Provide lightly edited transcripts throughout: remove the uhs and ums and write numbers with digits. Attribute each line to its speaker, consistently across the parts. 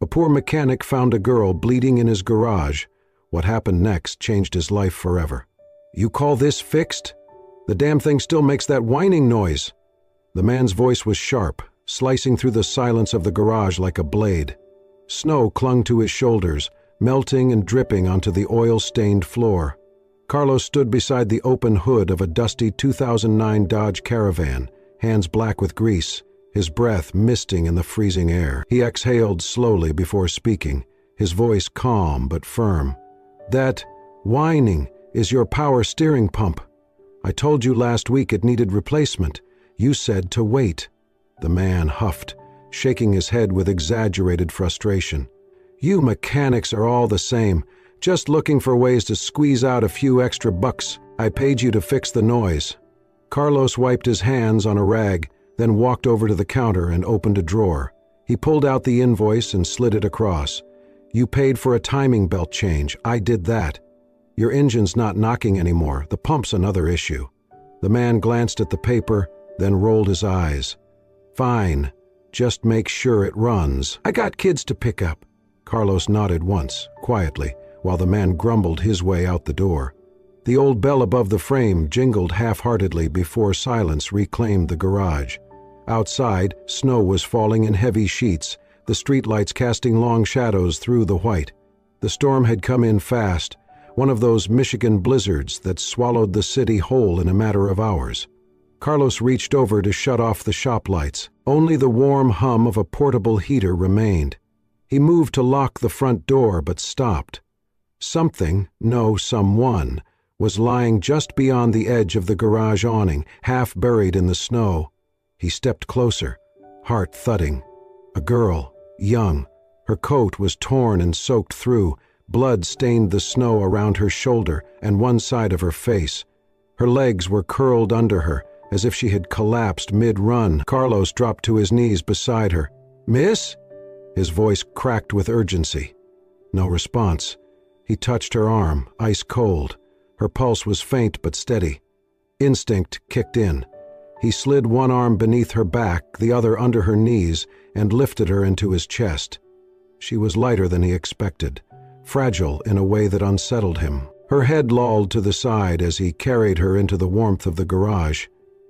Speaker 1: A poor mechanic found a girl bleeding in his garage. What happened next changed his life forever. "You call this fixed? The damn thing still makes that whining noise." The man's voice was sharp, slicing through the silence of the garage like a blade. Snow clung to his shoulders, melting and dripping onto the oil-stained floor. Carlos stood beside the open hood of a dusty 2009 Dodge Caravan, hands black with grease, his breath misting in the freezing air. He exhaled slowly before speaking, his voice calm but firm. "That whining is your power steering pump. I told you last week it needed replacement. You said to wait." The man huffed, shaking his head with exaggerated frustration. "You mechanics are all the same, just looking for ways to squeeze out a few extra bucks. I paid you to fix the noise." Carlos wiped his hands on a rag, then walked over to the counter and opened a drawer. He pulled out the invoice and slid it across. "You paid for a timing belt change. I did that. Your engine's not knocking anymore. The pump's another issue." The man glanced at the paper, then rolled his eyes. "Fine. Just make sure it runs. I got kids to pick up." Carlos nodded once, quietly, while the man grumbled his way out the door. The old bell above the frame jingled half-heartedly before silence reclaimed the garage. Outside, snow was falling in heavy sheets, the streetlights casting long shadows through the white. The storm had come in fast, one of those Michigan blizzards that swallowed the city whole in a matter of hours. Carlos reached over to shut off the shop lights. Only the warm hum of a portable heater remained. He moved to lock the front door but stopped. Someone, was lying just beyond the edge of the garage awning, half buried in the snow. He stepped closer, heart thudding. A girl, young. Her coat was torn and soaked through. Blood stained the snow around her shoulder and one side of her face. Her legs were curled under her, as if she had collapsed mid-run. Carlos dropped to his knees beside her. "Miss?" His voice cracked with urgency. No response. He touched her arm, ice cold. Her pulse was faint but steady. Instinct kicked in. He slid one arm beneath her back, the other under her knees, and lifted her into his chest. She was lighter than he expected, fragile in a way that unsettled him. Her head lolled to the side as he carried her into the warmth of the garage.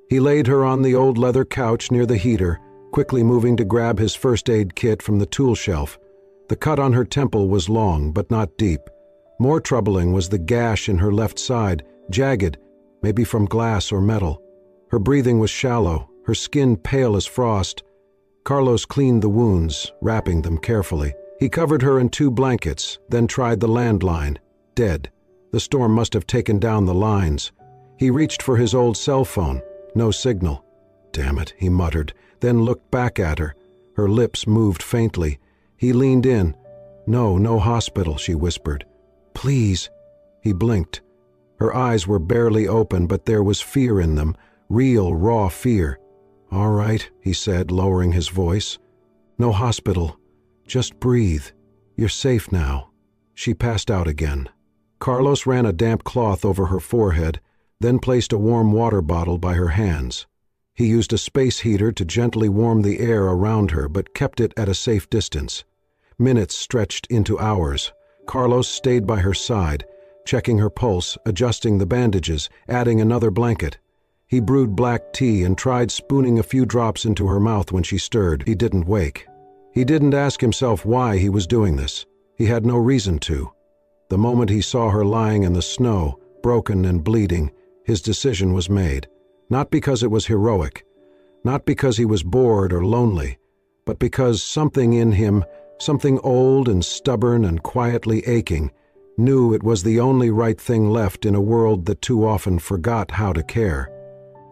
Speaker 1: He laid her on the old leather couch near the heater, quickly moving to grab his first aid kit from the tool shelf. The cut on her temple was long, but not deep. More troubling was the gash in her left side, jagged, maybe from glass or metal. Her breathing was shallow, her skin pale as frost. Carlos cleaned the wounds, wrapping them carefully. He covered her in 2 blankets, then tried the landline. Dead. The storm must have taken down the lines. He reached for his old cell phone. No signal. "Damn it," he muttered, then looked back at her. Her lips moved faintly. He leaned in. No hospital," she whispered. "Please." He blinked. Her eyes were barely open, but there was fear in them, real, raw fear. "All right," he said, lowering his voice. "No hospital. Just breathe. You're safe now." She passed out again. Carlos ran a damp cloth over her forehead, then placed a warm water bottle by her hands. He used a space heater to gently warm the air around her, but kept it at a safe distance. Minutes stretched into hours. Carlos stayed by her side, checking her pulse, adjusting the bandages, adding another blanket. He brewed black tea and tried spooning a few drops into her mouth when she stirred. He didn't wake. He didn't ask himself why he was doing this. He had no reason to. The moment he saw her lying in the snow, broken and bleeding, his decision was made. Not because it was heroic, not because he was bored or lonely, but because something in him, something old and stubborn and quietly aching, knew it was the only right thing left in a world that too often forgot how to care.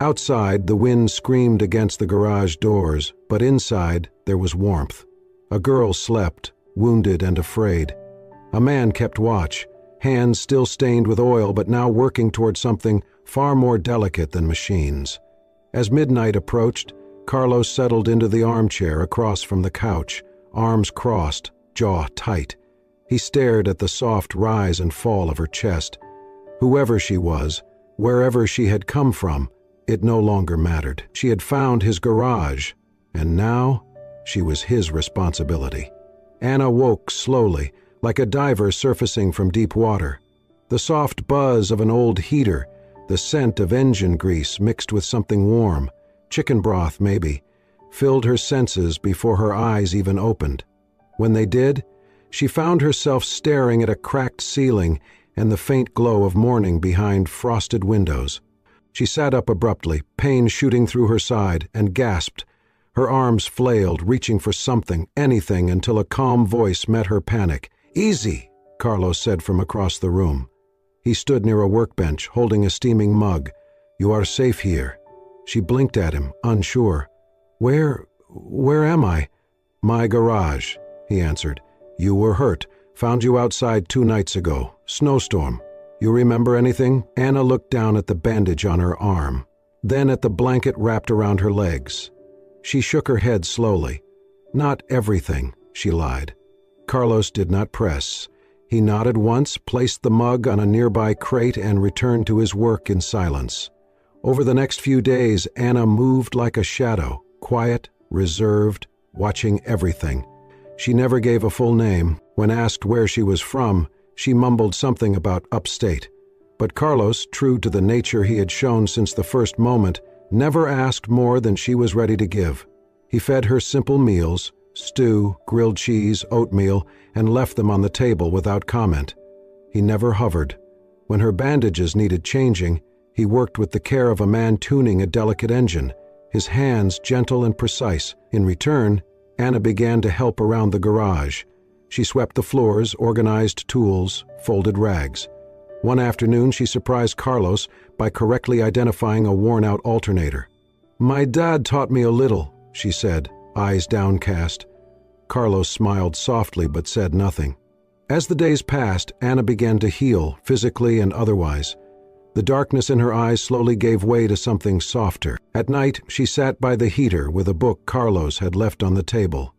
Speaker 1: Outside, the wind screamed against the garage doors, but inside there was warmth. A girl slept, wounded and afraid. A man kept watch, hands still stained with oil but now working toward something far more delicate than machines. As midnight approached, Carlos settled into the armchair across from the couch, arms crossed, jaw tight. He stared at the soft rise and fall of her chest. Whoever she was, wherever she had come from, it no longer mattered. She had found his garage, and now she was his responsibility. Anna woke slowly, like a diver surfacing from deep water. The soft buzz of an old heater, the scent of engine grease mixed with something warm, chicken broth maybe, filled her senses before her eyes even opened. When they did, she found herself staring at a cracked ceiling and the faint glow of morning behind frosted windows. She sat up abruptly, pain shooting through her side, and gasped. Her arms flailed, reaching for something, anything, until a calm voice met her panic. "Easy," Carlos said from across the room. He stood near a workbench, holding a steaming mug. "You are safe here." She blinked at him, unsure. Where am I?" "My garage," he answered. "You were hurt. Found you outside 2 nights ago. Snowstorm. You remember anything?" Anna looked down at the bandage on her arm, then at the blanket wrapped around her legs. She shook her head slowly. "Not everything," she lied. Carlos did not press. He nodded once, placed the mug on a nearby crate, and returned to his work in silence. Over the next few days, Anna moved like a shadow, quiet, reserved, watching everything. She never gave a full name. When asked where she was from, she mumbled something about upstate. But Carlos, true to the nature he had shown since the first moment, never asked more than she was ready to give. He fed her simple meals, stew, grilled cheese, oatmeal, and left them on the table without comment. He never hovered. When her bandages needed changing, he worked with the care of a man tuning a delicate engine, his hands gentle and precise. In return, Anna began to help around the garage. She swept the floors, organized tools, folded rags. One afternoon, she surprised Carlos by correctly identifying a worn-out alternator. "My dad taught me a little," she said, eyes downcast. Carlos smiled softly but said nothing. As the days passed, Anna began to heal, physically and otherwise. The darkness in her eyes slowly gave way to something softer. At night, she sat by the heater with a book Carlos had left on the table.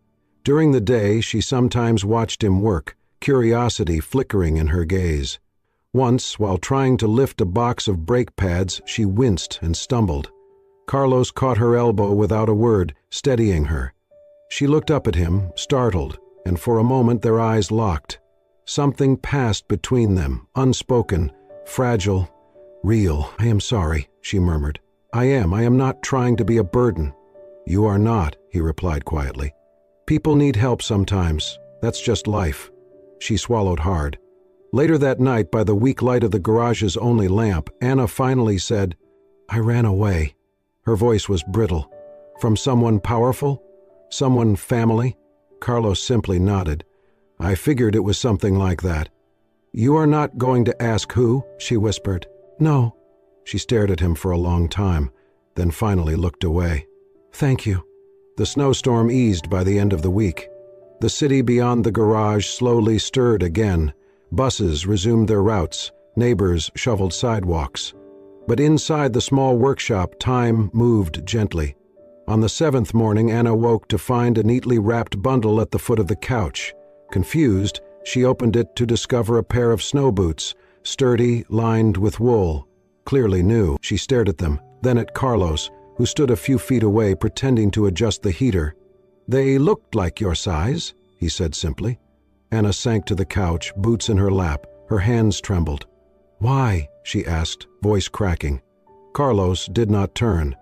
Speaker 1: During the day, she sometimes watched him work, curiosity flickering in her gaze. Once, while trying to lift a box of brake pads, she winced and stumbled. Carlos caught her elbow without a word, steadying her. She looked up at him, startled, and for a moment their eyes locked. Something passed between them, unspoken, fragile, real. "I am sorry," she murmured. I am not trying to be a burden." "You are not," he replied quietly. "People need help sometimes. That's just life." She swallowed hard. Later that night, by the weak light of the garage's only lamp, Anna finally said, "I ran away." Her voice was brittle. "From someone powerful? Someone family?" Carlos simply nodded. "I figured it was something like that." "You are not going to ask who?" she whispered. "No." She stared at him for a long time, then finally looked away. "Thank you." The snowstorm eased by the end of the week. The city beyond the garage slowly stirred again. Buses resumed their routes. Neighbors shoveled sidewalks. But inside the small workshop, time moved gently. On the 7th morning, Anna woke to find a neatly wrapped bundle at the foot of the couch. Confused, she opened it to discover a pair of snow boots, sturdy, lined with wool. Clearly new. She stared at them, then at Carlos, who stood a few feet away pretending to adjust the heater. "They looked like your size," he said simply. Anna sank to the couch, boots in her lap. Her hands trembled. "Why?" she asked, voice cracking. Carlos did not turn.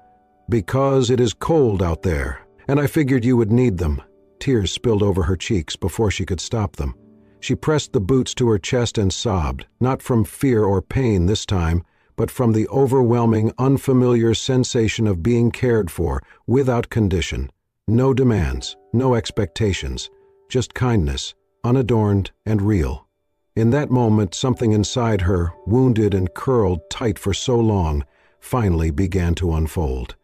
Speaker 1: "Because it is cold out there, and I figured you would need them." Tears spilled over her cheeks before she could stop them. She pressed the boots to her chest and sobbed, not from fear or pain this time, but from the overwhelming, unfamiliar sensation of being cared for, without condition. No demands, no expectations, just kindness, unadorned and real. In that moment, something inside her, wounded and curled tight for so long, finally began to unfold.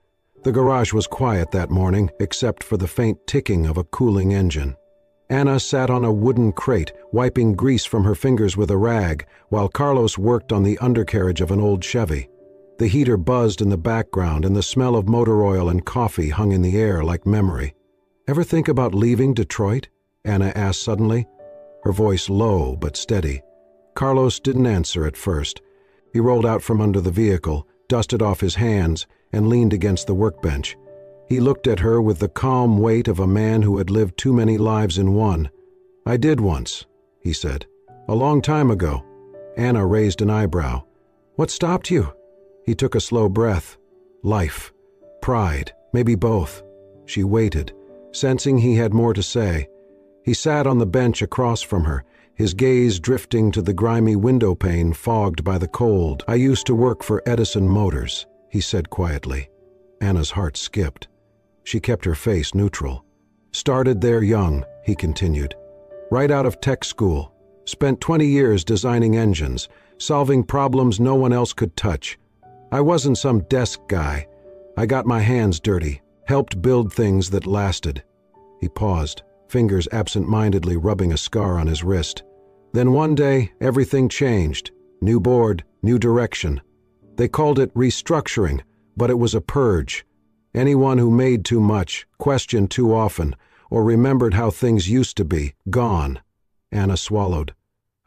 Speaker 1: The garage was quiet that morning, except for the faint ticking of a cooling engine. Anna sat on a wooden crate, wiping grease from her fingers with a rag, while Carlos worked on the undercarriage of an old Chevy. The heater buzzed in the background, and the smell of motor oil and coffee hung in the air like memory. "Ever think about leaving Detroit?" Anna asked suddenly, her voice low but steady. Carlos didn't answer at first. He rolled out from under the vehicle, dusted off his hands, and leaned against the workbench. He looked at her with the calm weight of a man who had lived too many lives in one. I did once, he said. A long time ago. Anna raised an eyebrow. What stopped you? He took a slow breath. Life. Pride. Maybe both. She waited, sensing he had more to say. He sat on the bench across from her, his gaze drifting to the grimy window pane fogged by the cold. I used to work for Edison Motors, he said quietly. Anna's heart skipped. She kept her face neutral. Started there young, he continued. Right out of tech school. Spent 20 years designing engines, solving problems no one else could touch. I wasn't some desk guy. I got my hands dirty, helped build things that lasted. He paused, fingers absent-mindedly rubbing a scar on his wrist. Then one day, everything changed. New board, new direction. They called it restructuring, but it was a purge. Anyone who made too much, questioned too often, or remembered how things used to be, gone. Anna swallowed.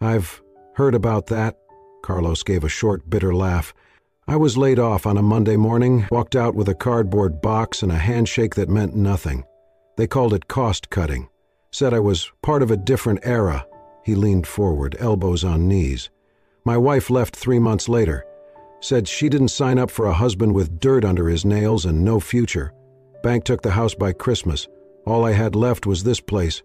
Speaker 1: I've heard about that. Carlos gave a short, bitter laugh. I was laid off on a Monday morning, walked out with a cardboard box and a handshake that meant nothing. They called it cost-cutting. Said I was part of a different era. He leaned forward, elbows on knees. My wife left 3 months later. Said she didn't sign up for a husband with dirt under his nails and no future. Bank took the house by Christmas. All I had left was this place.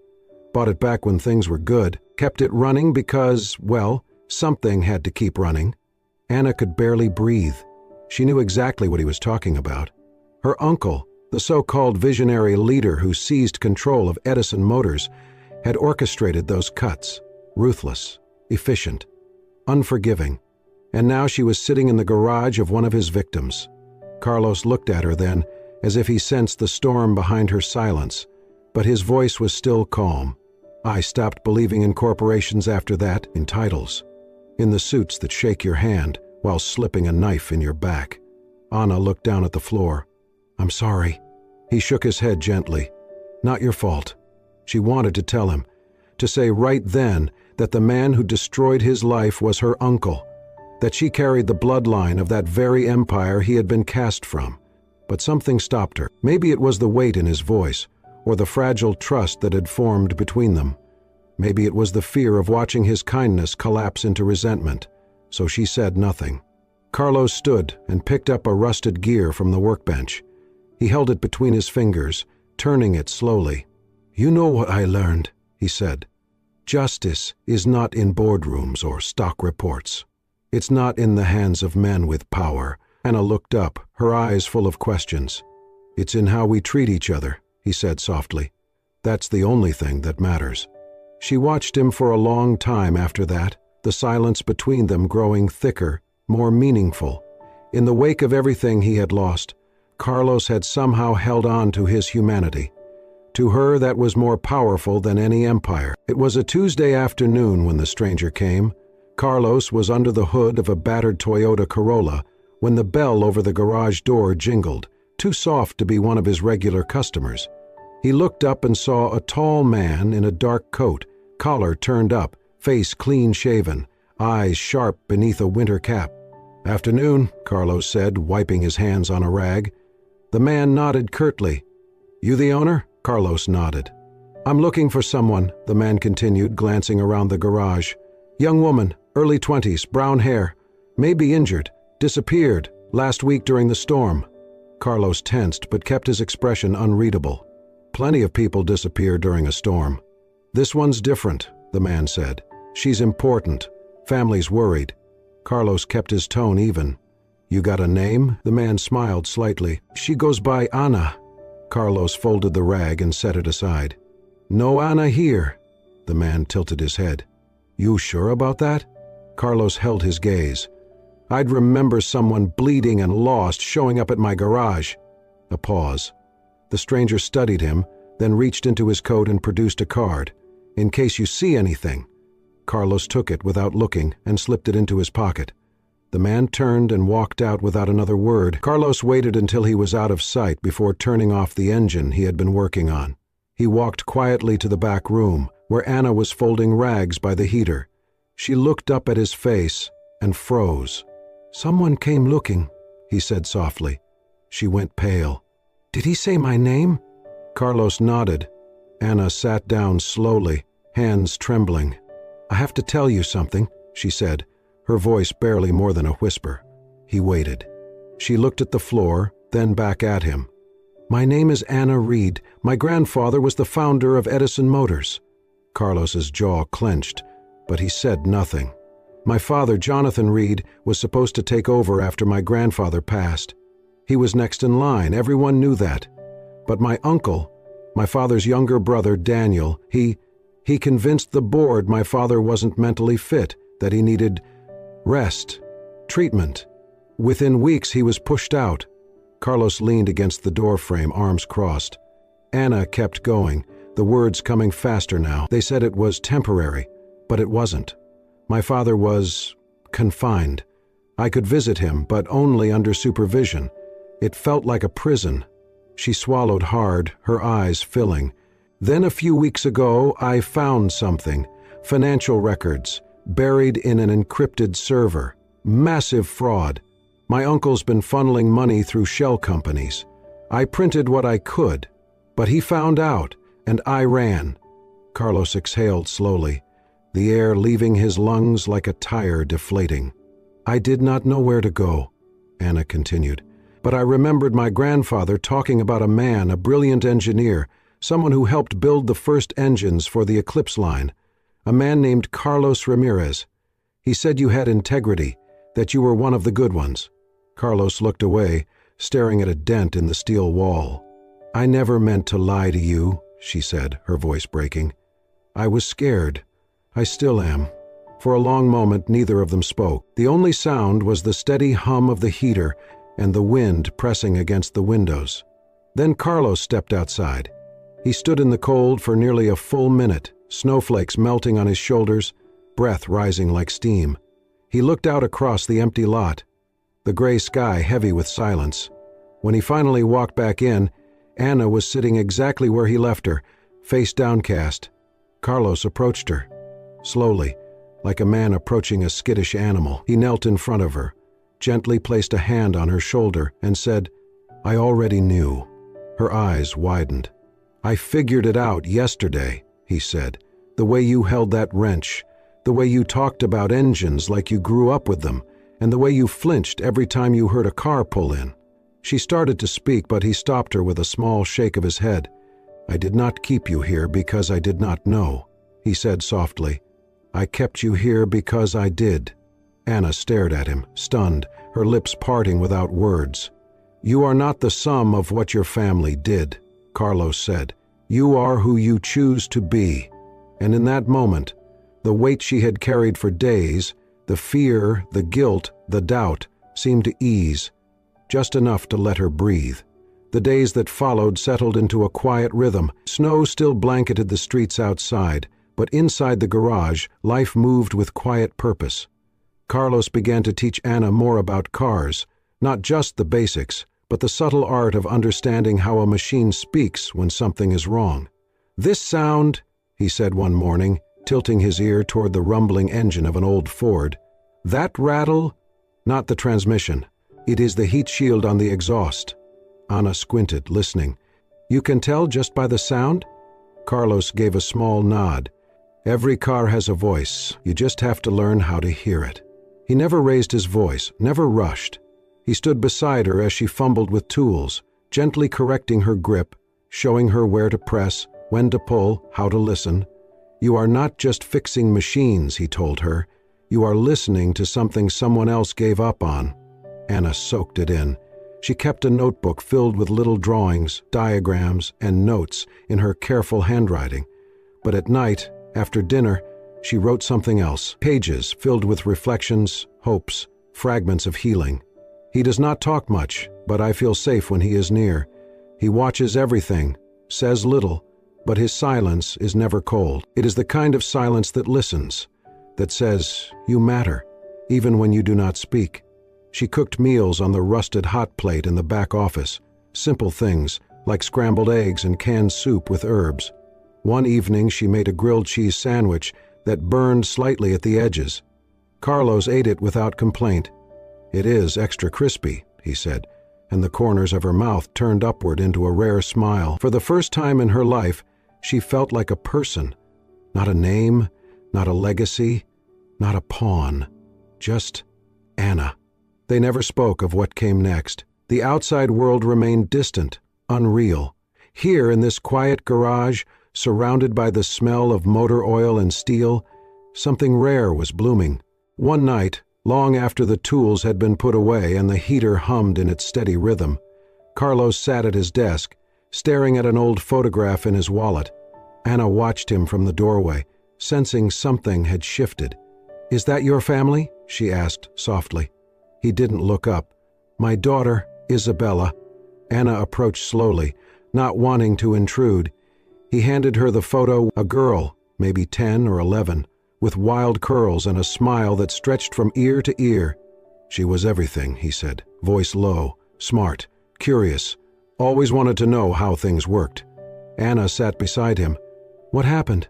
Speaker 1: Bought it back when things were good. Kept it running because, well, something had to keep running. Anna could barely breathe. She knew exactly what he was talking about. Her uncle, the so-called visionary leader who seized control of Edison Motors, had orchestrated those cuts. Ruthless, efficient, unforgiving. And now she was sitting in the garage of one of his victims. Carlos looked at her then, as if he sensed the storm behind her silence, but his voice was still calm. I stopped believing in corporations after that, in titles, in the suits that shake your hand while slipping a knife in your back. Anna looked down at the floor. I'm sorry. He shook his head gently. Not your fault. She wanted to tell him, to say right then that the man who destroyed his life was her uncle, that she carried the bloodline of that very empire he had been cast from. But something stopped her. Maybe it was the weight in his voice, or the fragile trust that had formed between them. Maybe it was the fear of watching his kindness collapse into resentment. So she said nothing. Carlos stood and picked up a rusted gear from the workbench. He held it between his fingers, turning it slowly. You know what I learned, he said. Justice is not in boardrooms or stock reports. It's not in the hands of men with power. Anna looked up, her eyes full of questions. It's in how we treat each other, he said softly. That's the only thing that matters. She watched him for a long time after that, the silence between them growing thicker, more meaningful. In the wake of everything he had lost, Carlos had somehow held on to his humanity. To her, that was more powerful than any empire. It was a Tuesday afternoon when the stranger came. Carlos was under the hood of a battered Toyota Corolla when the bell over the garage door jingled, too soft to be one of his regular customers. He looked up and saw a tall man in a dark coat, collar turned up, face clean-shaven, eyes sharp beneath a winter cap. Afternoon, Carlos said, wiping his hands on a rag. The man nodded curtly. You the owner? Carlos nodded. I'm looking for someone, the man continued, glancing around the garage. Young woman, early 20s, brown hair. May be injured. Disappeared last week during the storm. Carlos tensed but kept his expression unreadable. Plenty of people disappear during a storm. This one's different, the man said. She's important. Family's worried. Carlos kept his tone even. You got a name? The man smiled slightly. She goes by Anna. Carlos folded the rag and set it aside. No Anna here. The man tilted his head. You sure about that? Carlos held his gaze. I'd remember someone bleeding and lost showing up at my garage. A pause. The stranger studied him, then reached into his coat and produced a card. In case you see anything. Carlos took it without looking and slipped it into his pocket. The man turned and walked out without another word. Carlos waited until he was out of sight before turning off the engine he had been working on. He walked quietly to the back room, where Anna was folding rags by the heater. She looked up at his face and froze. Someone came looking, he said softly. She went pale. Did he say my name? Carlos nodded. Anna sat down slowly, hands trembling. "I have to tell you something," she said, her voice barely more than a whisper. He waited. She looked at the floor, then back at him. "My name is Anna Reed. My grandfather was the founder of Edison Motors." Carlos's jaw clenched, but he said nothing. "My father, Jonathan Reed, was supposed to take over after my grandfather passed. He was next in line, everyone knew that. But my uncle, my father's younger brother, Daniel, he convinced the board my father wasn't mentally fit, that he needed rest, treatment. Within weeks he was pushed out." Carlos leaned against the doorframe, arms crossed. Anna kept going, the words coming faster now. "They said it was temporary, but it wasn't. My father was confined. I could visit him, but only under supervision. It felt like a prison." She swallowed hard, her eyes filling. "Then a few weeks ago, I found something. Financial records, buried in an encrypted server. Massive fraud. My uncle's been funneling money through shell companies. I printed what I could, but he found out, and I ran." Carlos exhaled slowly, the air leaving his lungs like a tire deflating. "I did not know where to go," Anna continued, "but I remembered my grandfather talking about a man, a brilliant engineer, someone who helped build the first engines for the Eclipse line, a man named Carlos Ramirez. He said you had integrity, that you were one of the good ones." Carlos looked away, staring at a dent in the steel wall. "I never meant to lie to you," she said, her voice breaking. "I was scared. I still am." For a long moment, neither of them spoke. The only sound was the steady hum of the heater and the wind pressing against the windows. Then Carlos stepped outside. He stood in the cold for nearly a full minute, snowflakes melting on his shoulders, breath rising like steam. He looked out across the empty lot, the gray sky heavy with silence. When he finally walked back in, Anna was sitting exactly where he left her, face downcast. Carlos approached her. Slowly, like a man approaching a skittish animal, he knelt in front of her, gently placed a hand on her shoulder, and said, "I already knew." Her eyes widened. "I figured it out yesterday," he said, "the way you held that wrench, the way you talked about engines like you grew up with them, and the way you flinched every time you heard a car pull in." She started to speak, but he stopped her with a small shake of his head. "I did not keep you here because I did not know," he said softly. "I kept you here because I did." Anna stared at him, stunned, her lips parting without words. "You are not the sum of what your family did," Carlos said. "You are who you choose to be." And in that moment, the weight she had carried for days, the fear, the guilt, the doubt, seemed to ease, just enough to let her breathe. The days that followed settled into a quiet rhythm. Snow still blanketed the streets outside, but inside the garage, life moved with quiet purpose. Carlos began to teach Anna more about cars, not just the basics, but the subtle art of understanding how a machine speaks when something is wrong. "This sound," he said one morning, tilting his ear toward the rumbling engine of an old Ford. "That rattle, not the transmission. It is the heat shield on the exhaust." Anna squinted, listening. "You can tell just by the sound?" Carlos gave a small nod. "Every car has a voice. You just have to learn how to hear it." He never raised his voice, never rushed. He stood beside her as she fumbled with tools, gently correcting her grip, showing her where to press, when to pull, how to listen. "You are not just fixing machines," he told her. "You are listening to something someone else gave up on." Anna soaked it in. She kept a notebook filled with little drawings, diagrams, and notes in her careful handwriting. But at night, after dinner, she wrote something else, pages filled with reflections, hopes, fragments of healing. "He does not talk much, but I feel safe when he is near. He watches everything, says little, but his silence is never cold. It is the kind of silence that listens, that says, 'You matter,' even when you do not speak." She cooked meals on the rusted hot plate in the back office, simple things like scrambled eggs and canned soup with herbs. One evening she made a grilled cheese sandwich that burned slightly at the edges. Carlos ate it without complaint. "It is extra crispy," he said, and the corners of her mouth turned upward into a rare smile. For the first time in her life, she felt like a person, Not a name, not a legacy, not a pawn. Just Anna. They never spoke of what came next. The outside world remained distant, unreal. Here in this quiet garage, surrounded by the smell of motor oil and steel, something rare was blooming. One night, long after the tools had been put away and the heater hummed in its steady rhythm, Carlos sat at his desk, staring at an old photograph in his wallet. Anna watched him from the doorway, sensing something had shifted. "Is that your family?" she asked softly. He didn't look up. "My daughter, Isabella." Anna approached slowly, not wanting to intrude. He handed her the photo, a girl, maybe 10 or 11, with wild curls and a smile that stretched from ear to ear. "She was everything," he said, voice low, smart, curious, always wanted to know how things worked. Anna sat beside him. "What happened?"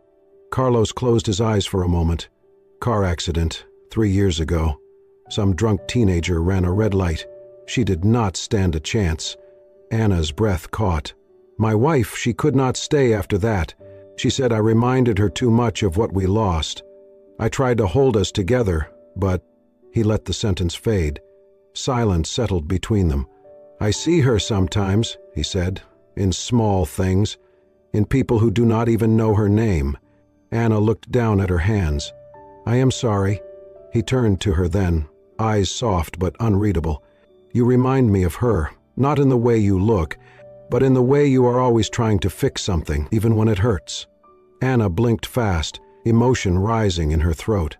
Speaker 1: Carlos closed his eyes for a moment. "Car accident, 3 years ago. Some drunk teenager ran a red light. She did not stand a chance." Anna's breath caught. "My wife, she could not stay after that. She said I reminded her too much of what we lost. I tried to hold us together, but..." He let the sentence fade. Silence settled between them. "I see her sometimes," he said, "in small things, in people who do not even know her name." Anna looked down at her hands. "I am sorry." He turned to her then, eyes soft but unreadable. "You remind me of her, not in the way you look, but in the way you are always trying to fix something, even when it hurts." Anna blinked fast, emotion rising in her throat.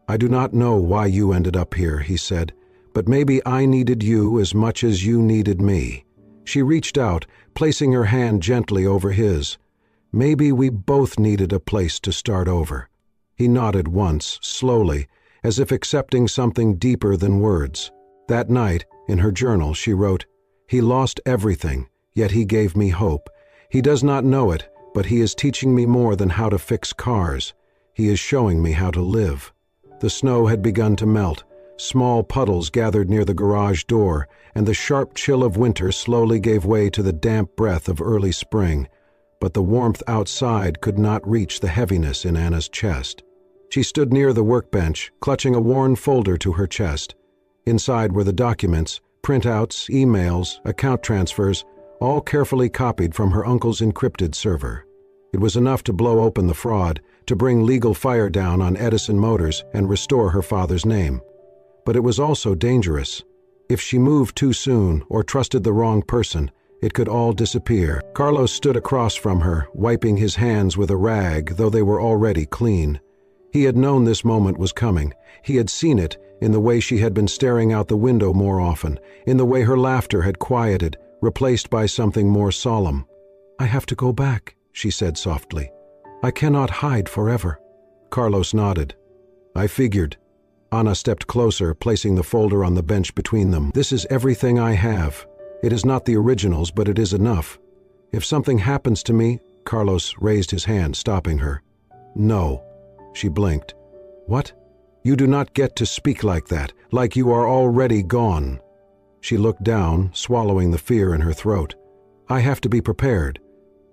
Speaker 1: "I do not know why you ended up here," he said, "but maybe I needed you as much as you needed me." She reached out, placing her hand gently over his. "Maybe we both needed a place to start over." He nodded once, slowly, as if accepting something deeper than words. That night, in her journal, she wrote, "He lost everything, yet he gave me hope. He does not know it, but he is teaching me more than how to fix cars. He is showing me how to live." The snow had begun to melt. Small puddles gathered near the garage door, and the sharp chill of winter slowly gave way to the damp breath of early spring. But the warmth outside could not reach the heaviness in Anna's chest. She stood near the workbench, clutching a worn folder to her chest. Inside were the documents, printouts, emails, account transfers, all carefully copied from her uncle's encrypted server. It was enough to blow open the fraud, to bring legal fire down on Edison Motors and restore her father's name. But it was also dangerous. If she moved too soon or trusted the wrong person, it could all disappear. Carlos stood across from her, wiping his hands with a rag, though they were already clean. He had known this moment was coming. He had seen it in the way she had been staring out the window more often, in the way her laughter had quieted, replaced by something more solemn. "I have to go back," she said softly. "I cannot hide forever." Carlos nodded. "I figured." Anna stepped closer, placing the folder on the bench between them. "This is everything I have. It is not the originals, but it is enough. If something happens to me..." Carlos raised his hand, stopping her. "No." She blinked. "What? You do not get to speak like that, like you are already gone." She looked down, swallowing the fear in her throat. "I have to be prepared."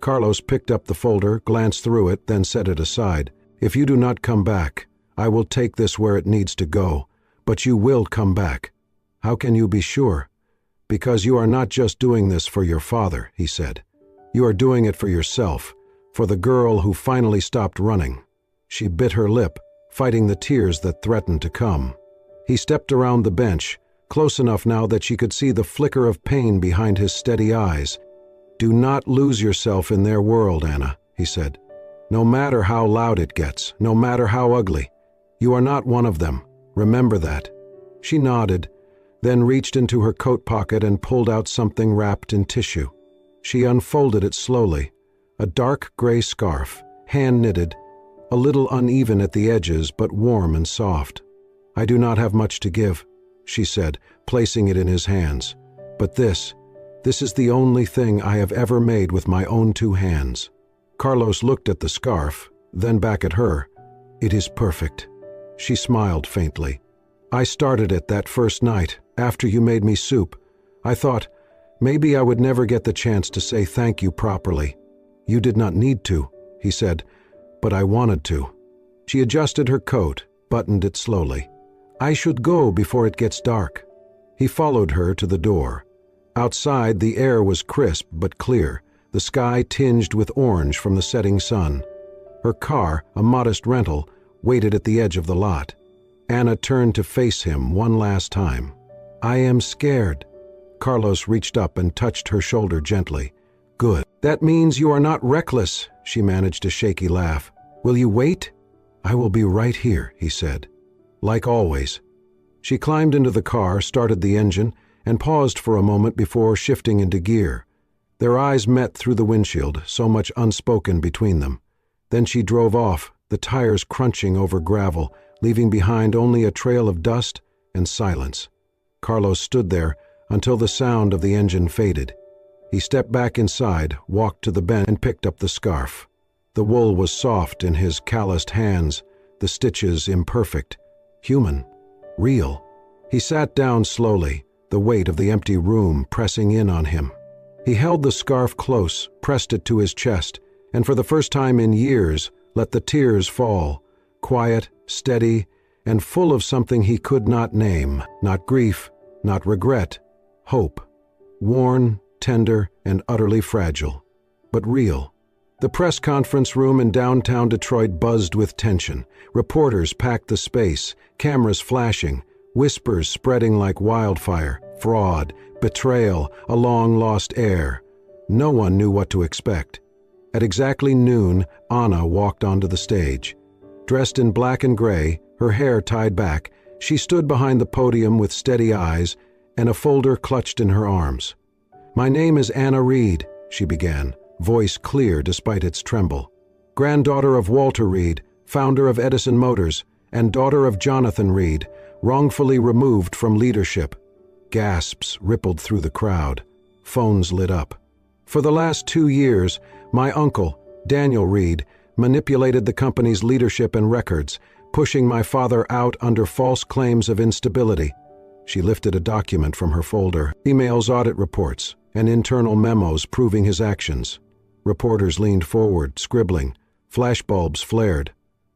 Speaker 1: Carlos picked up the folder, glanced through it, then set it aside. "If you do not come back, I will take this where it needs to go. But you will come back." "How can you be sure?" "Because you are not just doing this for your father," he said. "You are doing it for yourself, for the girl who finally stopped running." She bit her lip, fighting the tears that threatened to come. He stepped around the bench, close enough now that she could see the flicker of pain behind his steady eyes. "Do not lose yourself in their world, Anna," he said. "No matter how loud it gets, no matter how ugly. You are not one of them. Remember that." She nodded, then reached into her coat pocket and pulled out something wrapped in tissue. She unfolded it slowly, a dark gray scarf, hand-knitted, a little uneven at the edges but warm and soft. "I do not have much to give," she said, placing it in his hands. "But this is the only thing I have ever made with my own 2 hands." Carlos looked at the scarf, then back at her. "It is perfect." She smiled faintly. "I started it that first night, after you made me soup. I thought, maybe I would never get the chance to say thank you properly." "You did not need to," he said, but I wanted to. She adjusted her coat, buttoned it slowly. I should go before it gets dark. He followed her to the door. Outside, the air was crisp but clear, the sky tinged with orange from the setting sun. Her car, a modest rental, waited at the edge of the lot. Anna turned to face him one last time. I am scared. Carlos reached up and touched her shoulder gently. Good. That means you are not reckless, she managed a shaky laugh. Will you wait? I will be right here, he said. Like always. She climbed into the car, started the engine, and paused for a moment before shifting into gear. Their eyes met through the windshield, so much unspoken between them. Then she drove off, the tires crunching over gravel, leaving behind only a trail of dust and silence. Carlos stood there until the sound of the engine faded. He stepped back inside, walked to the bench, and picked up the scarf. The wool was soft in his calloused hands, the stitches imperfect, human, real. He sat down slowly, the weight of the empty room pressing in on him. He held the scarf close, pressed it to his chest, and for the first time in years let the tears fall, quiet, steady, and full of something he could not name, not grief, not regret, hope. Worn, tender, and utterly fragile, but real. The press conference room in downtown Detroit buzzed with tension. Reporters packed the space, cameras flashing, whispers spreading like wildfire, fraud, betrayal, a long-lost heir. No one knew what to expect. At exactly noon, Anna walked onto the stage. Dressed in black and gray, her hair tied back, she stood behind the podium with steady eyes and a folder clutched in her arms. My name is Anna Reed, she began, voice clear despite its tremble. Granddaughter of Walter Reed, founder of Edison Motors, and daughter of Jonathan Reed, wrongfully removed from leadership. Gasps rippled through the crowd. Phones lit up. For the last 2 years, my uncle, Daniel Reed, manipulated the company's leadership and records, pushing my father out under false claims of instability. She lifted a document from her folder, emails, audit reports, and internal memos proving his actions. Reporters leaned forward, scribbling. Flashbulbs flared.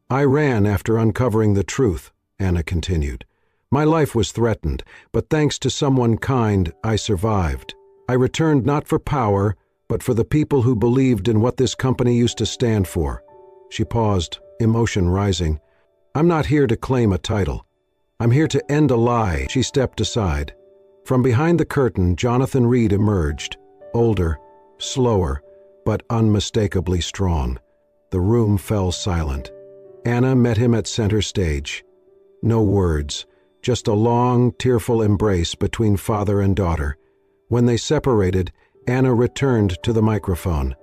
Speaker 1: I ran after uncovering the truth, Anna continued. My life was threatened, but thanks to someone kind, I survived. I returned not for power, but for the people who believed in what this company used to stand for. She paused, emotion rising. I'm not here to claim a title. I'm here to end a lie. She stepped aside. From behind the curtain, Jonathan Reed emerged, older, slower, but unmistakably strong. The room fell silent. Anna met him at center stage. No words, just a long, tearful embrace between father and daughter. When they separated, Anna returned to the microphone.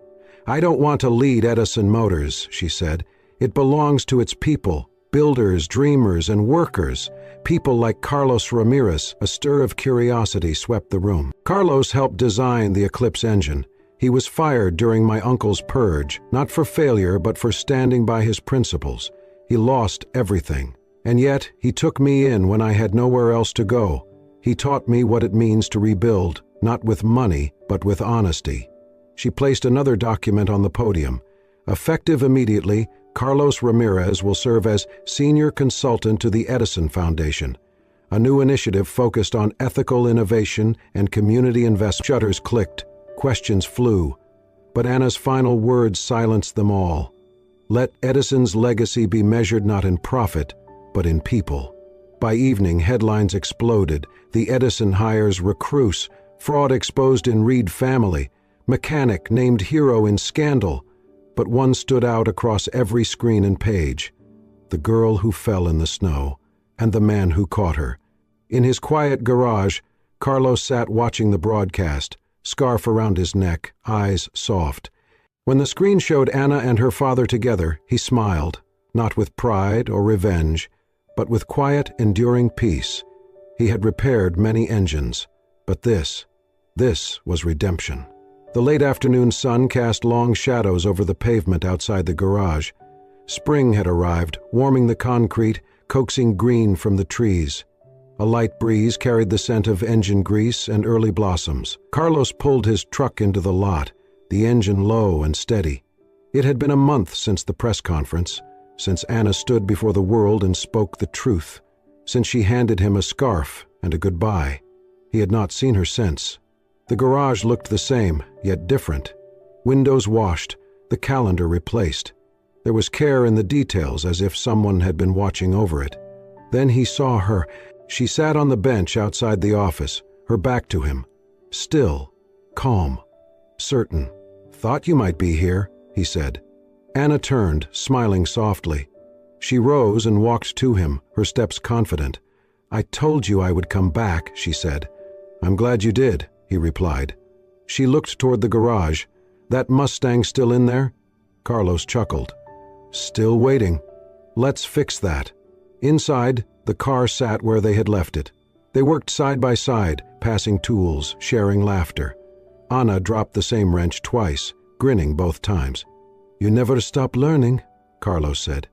Speaker 1: I don't want to lead Edison Motors, she said. It belongs to its people, builders, dreamers, and workers. People like Carlos Ramirez. A stir of curiosity swept the room. Carlos helped design the Eclipse engine. He was fired during my uncle's purge, not for failure, but for standing by his principles. He lost everything. And yet, he took me in when I had nowhere else to go. He taught me what it means to rebuild, not with money, but with honesty. She placed another document on the podium. Effective immediately, Carlos Ramirez will serve as senior consultant to the Edison Foundation, a new initiative focused on ethical innovation and community investment. Shutters clicked, questions flew, but Anna's final words silenced them all. Let Edison's legacy be measured not in profit, but in people. By evening, headlines exploded. The Edison hires recluse, fraud exposed in Reed family, mechanic named hero in scandal. But one stood out across every screen and page. The girl who fell in the snow, and the man who caught her. In his quiet garage, Carlos sat watching the broadcast, scarf around his neck, eyes soft. When the screen showed Anna and her father together, he smiled, not with pride or revenge, but with quiet, enduring peace. He had repaired many engines, but this was redemption. The late afternoon sun cast long shadows over the pavement outside the garage. Spring had arrived, warming the concrete, coaxing green from the trees. A light breeze carried the scent of engine grease and early blossoms. Carlos pulled his truck into the lot, the engine low and steady. It had been a month since the press conference, since Anna stood before the world and spoke the truth, since she handed him a scarf and a goodbye. He had not seen her since. The garage looked the same, yet different. Windows washed, the calendar replaced. There was care in the details, as if someone had been watching over it. Then he saw her. She sat on the bench outside the office, her back to him. Still, calm, certain. "Thought you might be here," he said. Anna turned, smiling softly. She rose and walked to him, her steps confident. "I told you I would come back," she said. "I'm glad you did," he replied. She looked toward the garage. "That Mustang still in there?" Carlos chuckled. "Still waiting. Let's fix that." Inside, the car sat where they had left it. They worked side by side, passing tools, sharing laughter. Anna dropped the same wrench twice, grinning both times. "You never stop learning," Carlos said.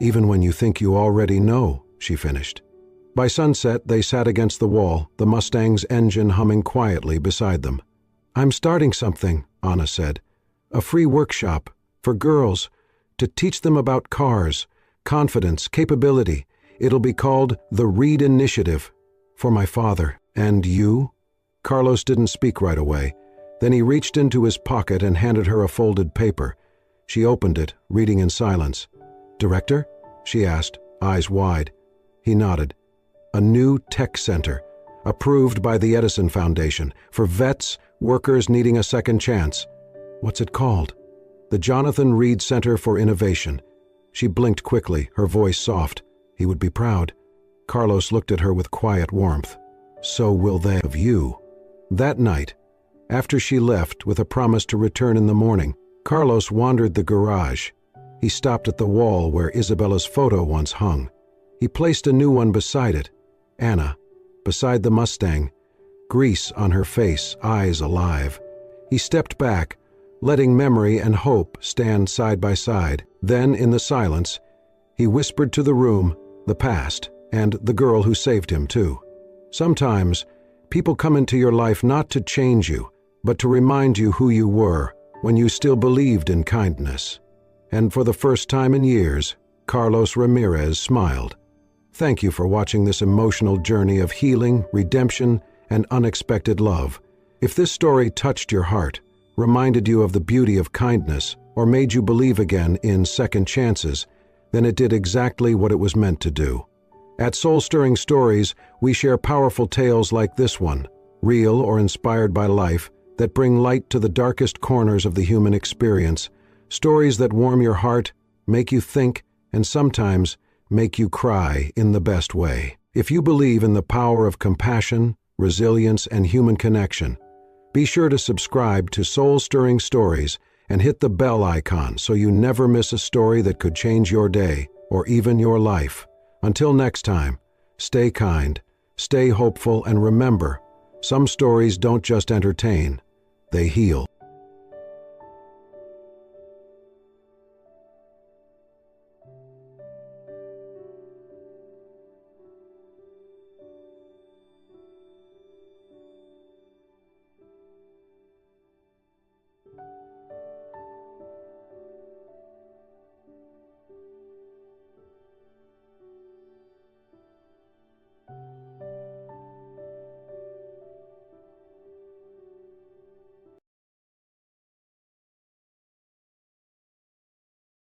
Speaker 1: "Even when you think you already know," she finished. By sunset, they sat against the wall, the Mustang's engine humming quietly beside them. "I'm starting something," Anna said. "A free workshop, for girls, to teach them about cars, confidence, capability. It'll be called the Reed Initiative. For my father. And you?" Carlos didn't speak right away. Then he reached into his pocket and handed her a folded paper. She opened it, reading in silence. "Director?" she asked, eyes wide. He nodded. "A new tech center, approved by the Edison Foundation, for vets, workers needing a second chance. What's it called?" "The Jonathan Reed Center for Innovation." She blinked quickly, her voice soft. He would be proud. Carlos looked at her with quiet warmth. "So will they of you." That night, after she left with a promise to return in the morning, Carlos wandered the garage. He stopped at the wall where Isabella's photo once hung. He placed a new one beside it. Anna, beside the Mustang, grease on her face, eyes alive. He stepped back, letting memory and hope stand side by side. Then, in the silence, he whispered to the room, the past, and the girl who saved him, too. Sometimes, people come into your life not to change you, but to remind you who you were when you still believed in kindness. And for the first time in years, Carlos Ramirez smiled. Thank you for watching this emotional journey of healing, redemption, and unexpected love. If this story touched your heart, reminded you of the beauty of kindness, or made you believe again in second chances, then it did exactly what it was meant to do. At Soul Stirring Stories, we share powerful tales like this one, real or inspired by life, that bring light to the darkest corners of the human experience, stories that warm your heart, make you think, and sometimes make you cry in the best way. If you believe in the power of compassion, resilience, and human connection, be sure to subscribe to Soul Stirring Stories and hit the bell icon so you never miss a story that could change your day or even your life. Until next time, stay kind, stay hopeful, and remember, some stories don't just entertain, they heal.